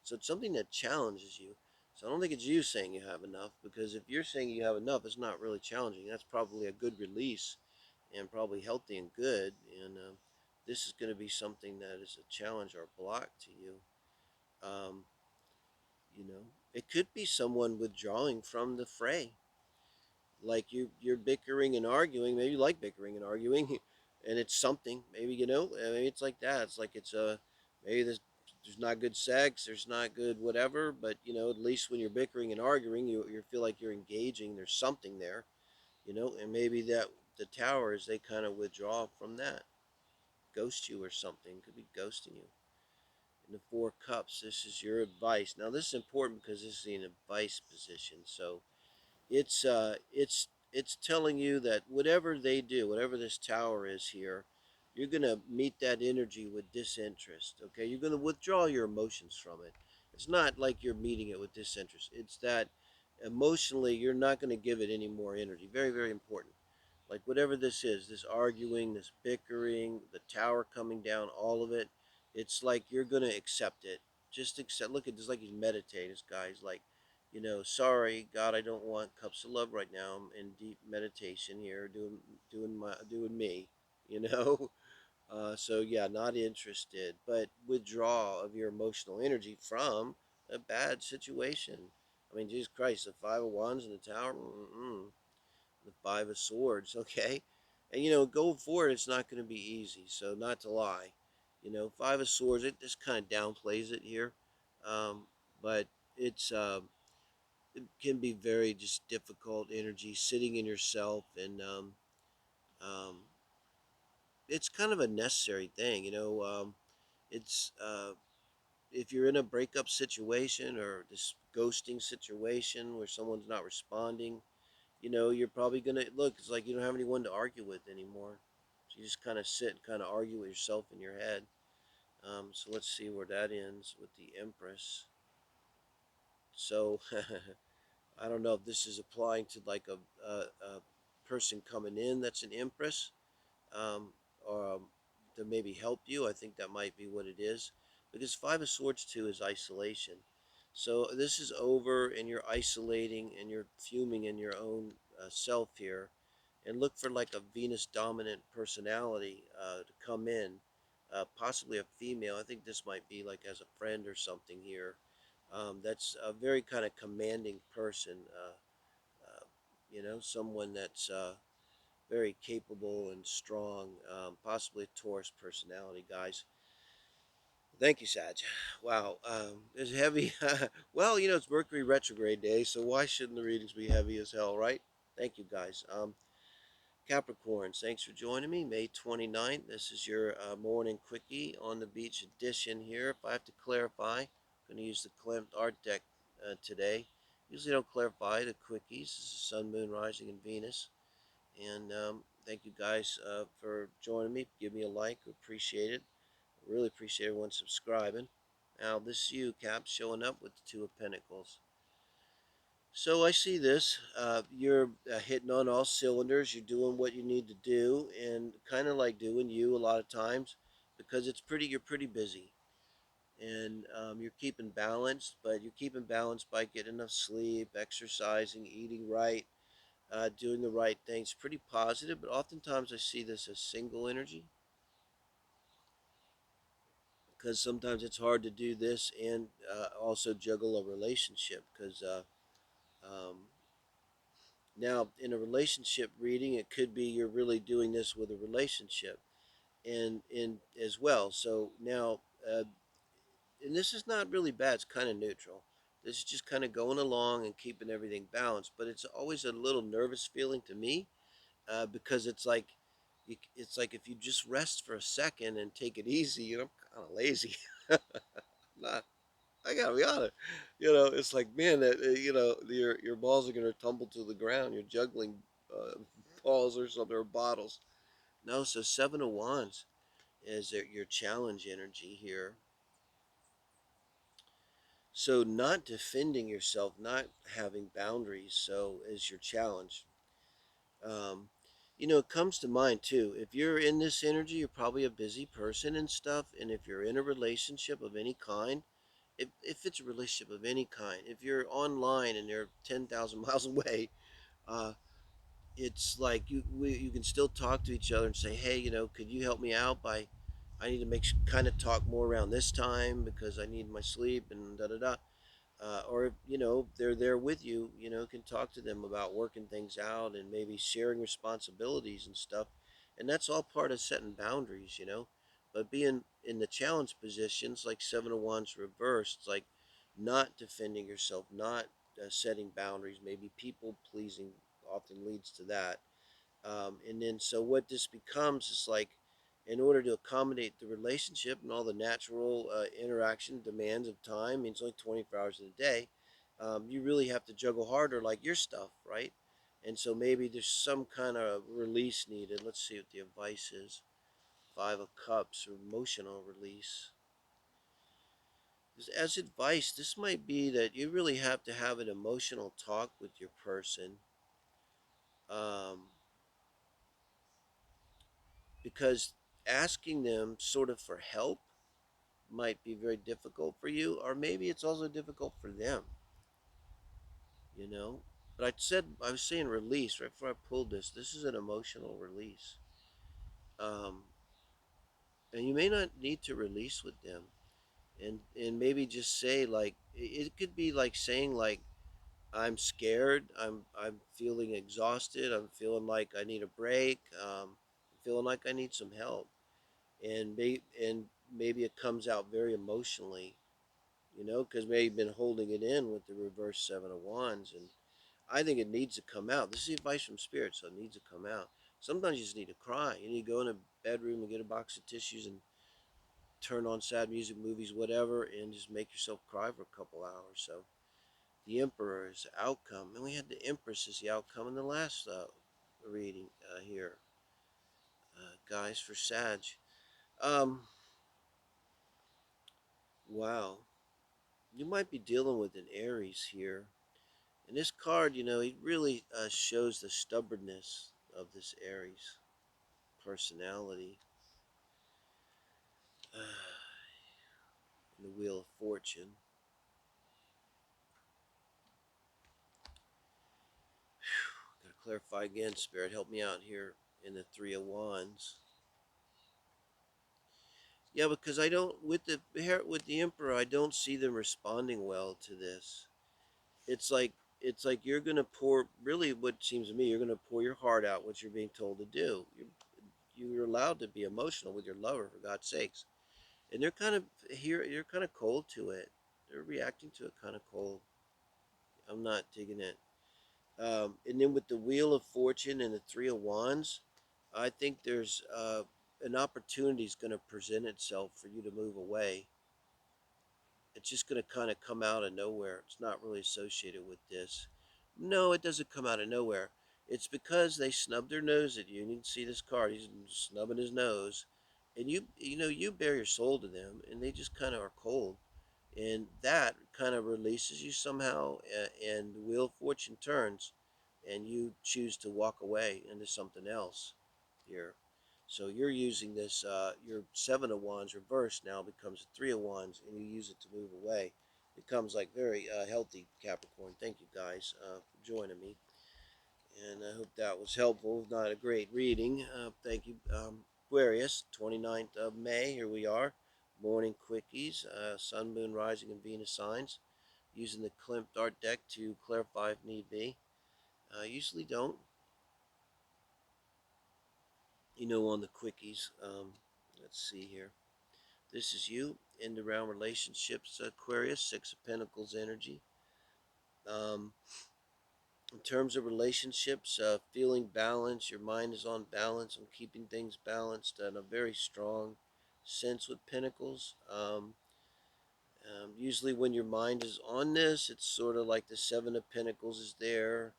So it's something that challenges you. So I don't think it's you saying you have enough, because if you're saying you have enough, it's not really challenging. That's probably a good release and probably healthy and good. And this is going to be something that is a challenge or a block to you. Um, it could be someone withdrawing from the fray, like you're bickering and arguing. Maybe you like bickering and arguing, and it's something. Maybe maybe it's like that. It's like maybe there's not good sex, there's not good whatever, but at least when you're bickering and arguing, you feel like you're engaging. There's something there, and maybe that the towers, they kind of withdraw from that, ghost you or something. Could be ghosting you. In the Four Cups, this is your advice. Now this is important because this is an advice position, so it's telling you that whatever they do, whatever this tower is here, you're gonna meet that energy with disinterest. Okay, you're gonna withdraw your emotions from it. It's not like you're meeting it with disinterest. It's that emotionally you're not gonna give it any more energy. Very, very important. Like whatever this is, this arguing, this bickering, the tower coming down, all of it, it's like you're gonna accept it. Just accept. Look at this, like he's meditating. This guy's like, sorry, God, I don't want cups of love right now. I'm in deep meditation here, doing me, you know. So yeah, not interested, but withdraw of your emotional energy from a bad situation. I mean, Jesus Christ, the Five of Wands in the Tower, the Five of Swords, okay, and going forward, it's not going to be easy. So not to lie, Five of Swords, it just kind of downplays it here, but it's. It can be very just difficult energy sitting in yourself, and um, it's kind of a necessary thing. It's if you're in a breakup situation or this ghosting situation where someone's not responding, you're probably gonna look. It's like you don't have anyone to argue with anymore. So you just kind of sit and kind of argue with yourself in your head. So let's see where that ends with the Empress. So I don't know if this is applying to like a person coming in that's an Empress, um, or to maybe help you. I think that might be what it is, because Five of Swords too is isolation. So this is over, and you're isolating, and you're fuming in your own self here, and look for like a Venus dominant personality to come in, possibly a female. I think this might be like as a friend or something here. That's a very kind of commanding person. Someone that's very capable and strong, possibly a Taurus personality, guys. Thank you, Sag. Wow, it's heavy. Well, it's Mercury retrograde day, so why shouldn't the readings be heavy as hell, right? Thank you, guys. Capricorns, thanks for joining me. May 29th. This is your morning quickie on the beach edition here. If I have to clarify, I'm going to use the Klimt art deck today. Usually don't clarify the quickies. This is Sun, Moon, Rising, and Venus. And thank you guys for joining me. Give me a like. Appreciate it. Really appreciate everyone subscribing. Now, this is you, Cap, showing up with the Two of Pentacles. So I see this. You're hitting on all cylinders. You're doing what you need to do, and kind of like doing you a lot of times, because you're pretty busy, and you're keeping balance. But you're keeping balance by getting enough sleep, exercising, eating right, doing the right things. Pretty positive, but oftentimes I see this as single energy, because sometimes it's hard to do this and also juggle a relationship. Because now in a relationship reading, it could be you're really doing this with a relationship, and in as well. So now, and this is not really bad. It's kind of neutral. This is just kind of going along and keeping everything balanced. But it's always a little nervous feeling to me, because it's like if you just rest for a second and take it easy, I'm kind of lazy. Not, I gotta be honest. It's like, man, that your balls are gonna tumble to the ground. You're juggling balls or something, or bottles. No, so Seven of Wands is your challenge energy here. So not defending yourself, not having boundaries, so is your challenge. Um, it comes to mind too. If you're in this energy, you're probably a busy person and stuff. And if you're in a relationship of any kind, if it's a relationship of any kind, if you're online and they're 10,000 miles away, uh, it's like you can still talk to each other and say, hey, could you help me out by, I need to kind of talk more around this time because I need my sleep and da da da. Or they're there with you, can talk to them about working things out and maybe sharing responsibilities and stuff. And that's all part of setting boundaries. But being in the challenge positions, like Seven of Wands reversed, it's like not defending yourself, not setting boundaries. Maybe people pleasing often leads to that. And then, so what this becomes is like, in order to accommodate the relationship and all the natural interaction demands of time, means only 24 hours in a day, you really have to juggle harder, like your stuff, right? And so maybe there's some kind of release needed. Let's see what the advice is. Five of Cups, or emotional release. As advice, this might be that you really have to have an emotional talk with your person. Um, because asking them sort of for help might be very difficult for you, or maybe it's also difficult for them, you know. But I was saying release right before I pulled this. This is an emotional release, um, and you may not need to release with them, and maybe just say like it could be like saying like I'm scared, I'm feeling exhausted, I'm feeling like I need a break, I'm feeling like I need some help, and maybe it comes out very emotionally, because maybe you've been holding it in with the reverse Seven of Wands, and I think it needs to come out. This is advice from Spirit, so it needs to come out. Sometimes you just need to cry. You need to go in a bedroom and get a box of tissues and turn on sad music, movies, whatever, and just make yourself cry for a couple hours. So the Emperor is the outcome, and we had the Empress as the outcome in the last reading here, guys, for Sag. Um, wow, you might be dealing with an Aries here. And this card, it really shows the stubbornness of this Aries personality. In the Wheel of Fortune. Gotta clarify again, Spirit. Help me out here in the Three of Wands. Yeah, because I don't with the Emperor, I don't see them responding well to this. It's like you're gonna pour, really what seems to me, you're gonna pour your heart out what you're being told to do. You're allowed to be emotional with your lover, for God's sakes. And they're kind of here, you're kind of cold to it. They're reacting to it kind of cold. I'm not digging it. And then with the Wheel of Fortune and the Three of Wands, I think there's an opportunity is going to present itself for you to move away. It's just going to kind of come out of nowhere. It's not really associated with this. No, it doesn't come out of nowhere. It's because they snub their nose at you. And you can see this card. He's snubbing his nose. And you bare your soul to them, and they just kind of are cold. And that kind of releases you somehow, and the Wheel of Fortune turns, and you choose to walk away into something else here. So you're using this, your Seven of Wands reversed now becomes a Three of Wands, and you use it to move away. It becomes like very healthy, Capricorn. Thank you guys for joining me, and I hope that was helpful. Not a great reading. Thank you, Aquarius, 29th of May. Here we are. Morning Quickies, Sun, Moon, Rising, and Venus signs. Using the Klimt Art deck to clarify if need be. Usually don't, on the quickies. Let's see here. This is you. End around relationships, Aquarius, Six of Pentacles energy. Um, in terms of relationships, feeling balance, your mind is on balance. I'm keeping things balanced and a very strong sense with Pentacles. Usually when your mind is on this, it's sort of like the Seven of Pentacles is there.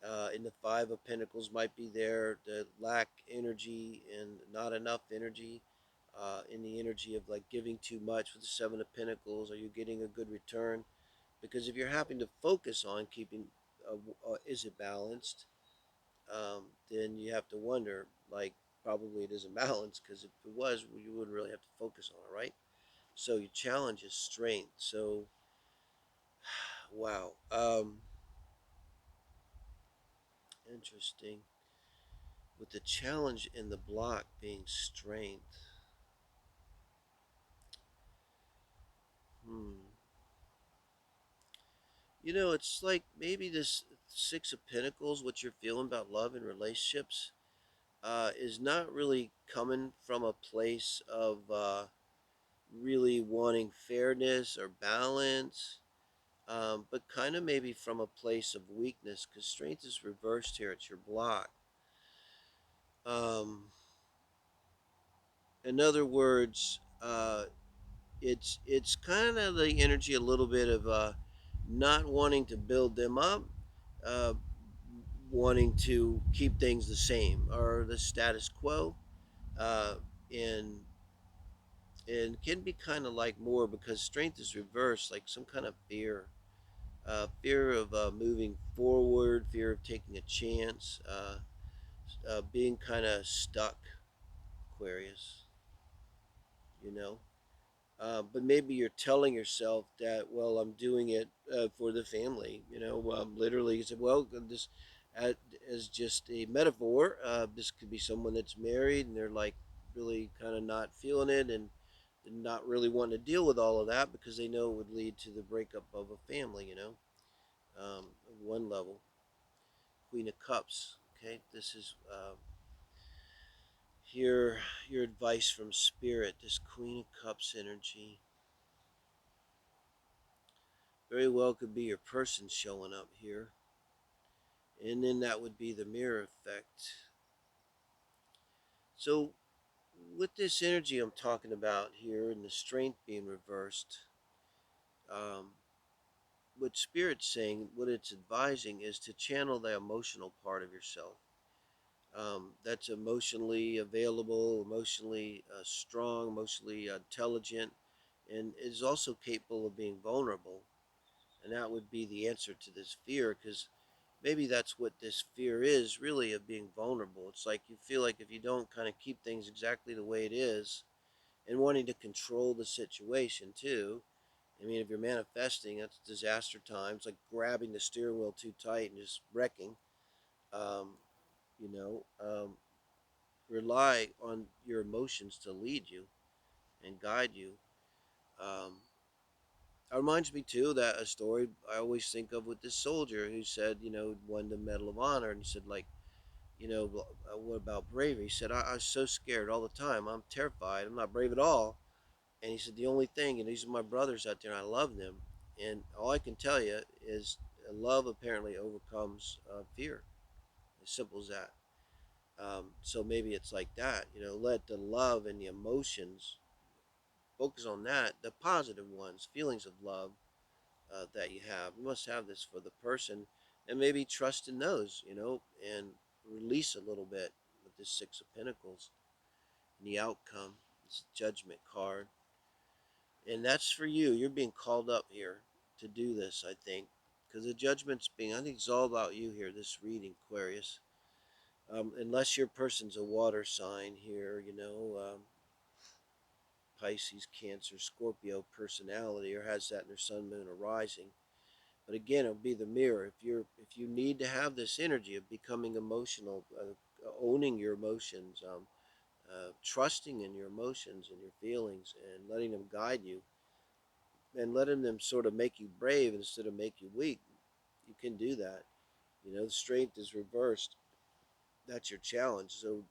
And the Five of Pentacles might be there. The lack energy and not enough energy. in the energy of like giving too much with the Seven of Pentacles. Are you getting a good return? Because if you're having to focus on keeping, is it balanced? Then you have to wonder, like, probably it isn't balanced, because if it was, you wouldn't really have to focus on it, right? So your challenge is strength. So, wow. Interesting. With the challenge in the block being strength. Hmm. You know, it's like maybe this Six of Pentacles, what you're feeling about love and relationships, is not really coming from a place of really wanting fairness or balance, but kind of maybe from a place of weakness, because strength is reversed here. It's your block. Um, in other words, it's kind of the energy a little bit of not wanting to build them up, uh, wanting to keep things the same or the status quo, uh, and and can be kind of like more because strength is reversed, like some kind of fear, fear of moving forward, fear of taking a chance, being kind of stuck, Aquarius, you know. But maybe you're telling yourself that, well, I'm doing it for the family, you know. Literally, you said, well, this as just a metaphor. This could be someone that's married and they're like really kind of not feeling it and not really wanting to deal with all of that because they know it would lead to the breakup of a family, you know. One level, Queen of Cups. Okay, this is your advice from Spirit. This Queen of Cups energy very well could be your person showing up here. And then that would be the mirror effect. So, with this energy I'm talking about here and the strength being reversed, um, what Spirit's saying, what it's advising is to channel the emotional part of yourself. That's emotionally available, emotionally strong, emotionally intelligent, and is also capable of being vulnerable. And that would be the answer to this fear, because maybe that's what this fear is really, of being vulnerable. It's like you feel like if you don't kind of keep things exactly the way it is and wanting to control the situation too. I mean, if you're manifesting, that's disaster times, like grabbing the steering wheel too tight and just wrecking. Um, you know, rely on your emotions to lead you and guide you. Um, It reminds me too that a story I always think of with this soldier who said, you know, won the Medal of Honor, and he said, like, you know, what about bravery? He said, I was so scared all the time. I'm terrified. I'm not brave at all. And he said, the only thing, and these are my brothers out there, and I love them. And all I can tell you is love apparently overcomes fear. As simple as that. So maybe it's like that, you know, let the love and the emotions focus on that, the positive ones, feelings of love that you have. You must have this for the person, and maybe trust in those, you know, and release a little bit with this Six of Pentacles and the outcome. It's a Judgment card, and that's for you. You're being called up here to do this, I think, because the Judgment's being. I think it's all about you here. This reading, Aquarius. Unless your person's a water sign here, you know, Pisces, Cancer, Scorpio personality, or has that in their sun, moon, or rising. But again, it'll be the mirror. If you need to have this energy of becoming emotional, owning your emotions, trusting in your emotions and your feelings, and letting them guide you, and letting them sort of make you brave instead of make you weak, you can do that. You know, the strength is reversed. That's your challenge. So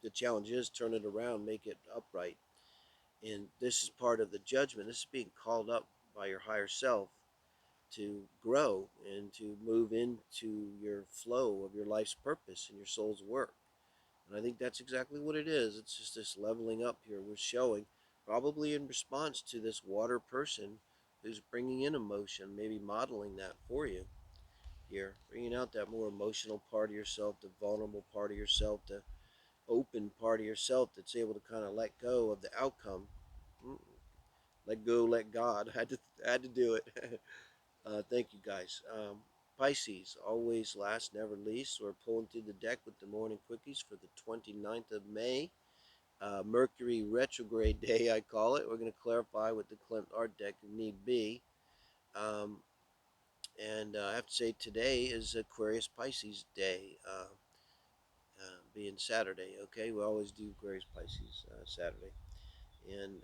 the challenge is turn it around, make it upright. And this is part of the judgment. This is being called up by your higher self to grow and to move into your flow of your life's purpose and your soul's work. And I think that's exactly what it is. It's just this leveling up here we're showing, probably in response to this water person who's bringing in emotion, maybe modeling that for you here, bringing out that more emotional part of yourself, the vulnerable part of yourself, the open part of yourself that's able to kind of let go of the outcome. Let go, let God. I had to do it. Thank you guys. Pisces, always last, never least. We're pulling through the deck with the morning quickies for the 29th of May. Mercury retrograde day, I call it. We're going to clarify with the Klimt art deck if need be. Um, and I have to say today is Aquarius Pisces day, being Saturday. Okay, we always do Aquarius Pisces Saturday. And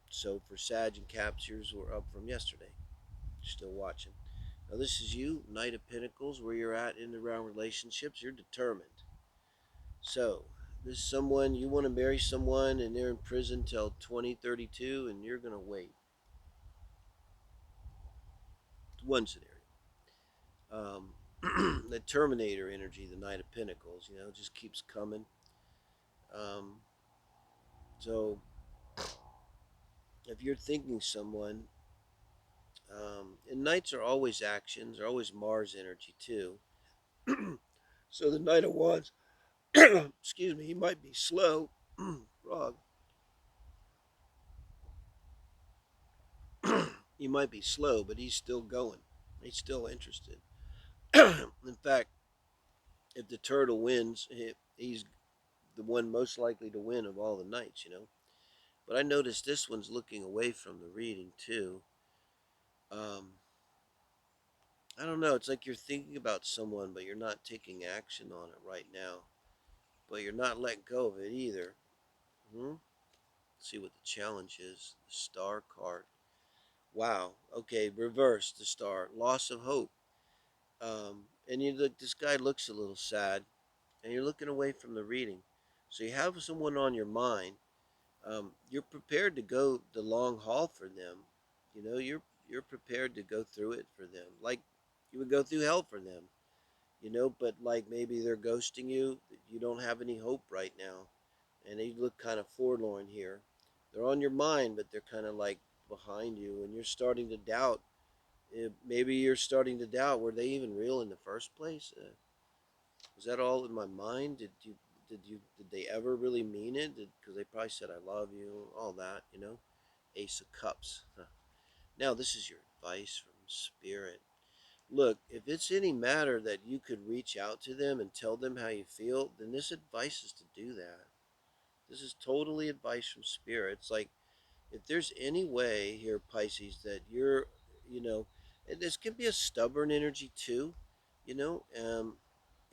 so for Sag and Captures, we're up from yesterday. Still watching. Now this is you, Knight of Pentacles, where you're at in around relationships. You're determined. So this is someone you want to marry someone, and they're in prison till 2032, and you're gonna wait. One scenario. The Terminator energy, the Knight of Pentacles, just keeps coming. Um, so if you're thinking someone, and Knights are always actions, are always Mars energy too. So the Knight of Wands, excuse me, he might be slow. Wrong. He might be slow, but he's still going. He's still interested. In fact, if the turtle wins, he's the one most likely to win of all the knights. But I noticed this one's looking away from the reading too. Um, I don't know. It's like you're thinking about someone, but you're not taking action on it right now. But you're not letting go of it either. Hmm? Let's see what the challenge is. The star card. Wow. Okay, reverse the star. Loss of hope. And you look. This guy looks a little sad, and you're looking away from the reading. So you have someone on your mind. You're prepared to go the long haul for them. You're prepared to go through it for them, like you would go through hell for them. But like maybe they're ghosting you. You don't have any hope right now, and they look kind of forlorn here. They're on your mind, but they're kind of like behind you, and you're starting to doubt. Maybe you're starting to doubt, were they even real in the first place? Was that all in my mind? Did they ever really mean it? Because they probably said I love you, all that. Ace of Cups. Huh. Now this is your advice from Spirit. Look, if it's any matter that you could reach out to them and tell them how you feel, then this advice is to do that. This is totally advice from Spirit. It's like, if there's any way here, Pisces, that you know, and this can be a stubborn energy too, you know, um,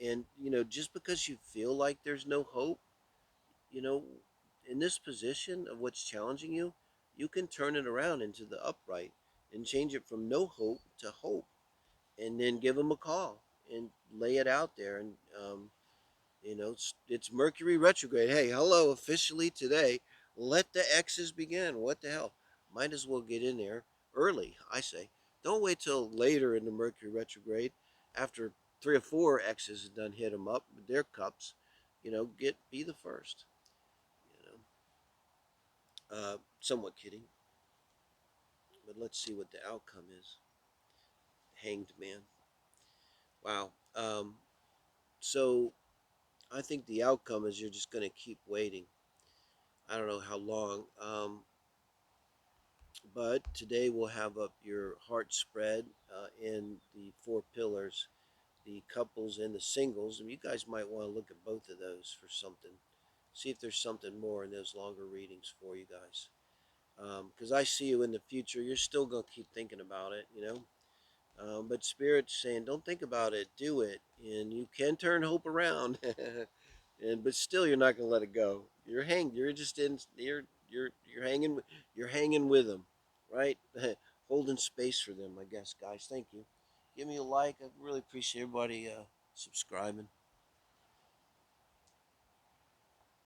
and just because you feel like there's no hope, you know, in this position of what's challenging you, you can turn it around into the upright and change it from no hope to hope, and then give them a call and lay it out there. And it's Mercury retrograde. Hey, hello, officially today. Let the X's begin. What the hell? Might as well get in there early, I say. Don't wait till later in the Mercury retrograde, after 3 or 4 X's have done hit them up with their cups. Be the first. Somewhat kidding, but let's see what the outcome is. Hanged Man. Wow. So I think the outcome is you're just going to keep waiting. I don't know how long. But today we'll have up your heart spread in the 4 pillars, the couples and the singles. And you guys might want to look at both of those for something. See if there's something more in those longer readings for you guys. Because I see you in the future. You're still going to keep thinking about it. But Spirit's saying, don't think about it, do it. And you can turn hope around. But still you're not going to let it go. You're just in you're hanging with them, right? Holding space for them, I guess, guys. Thank you. Give me a like. I really appreciate everybody subscribing.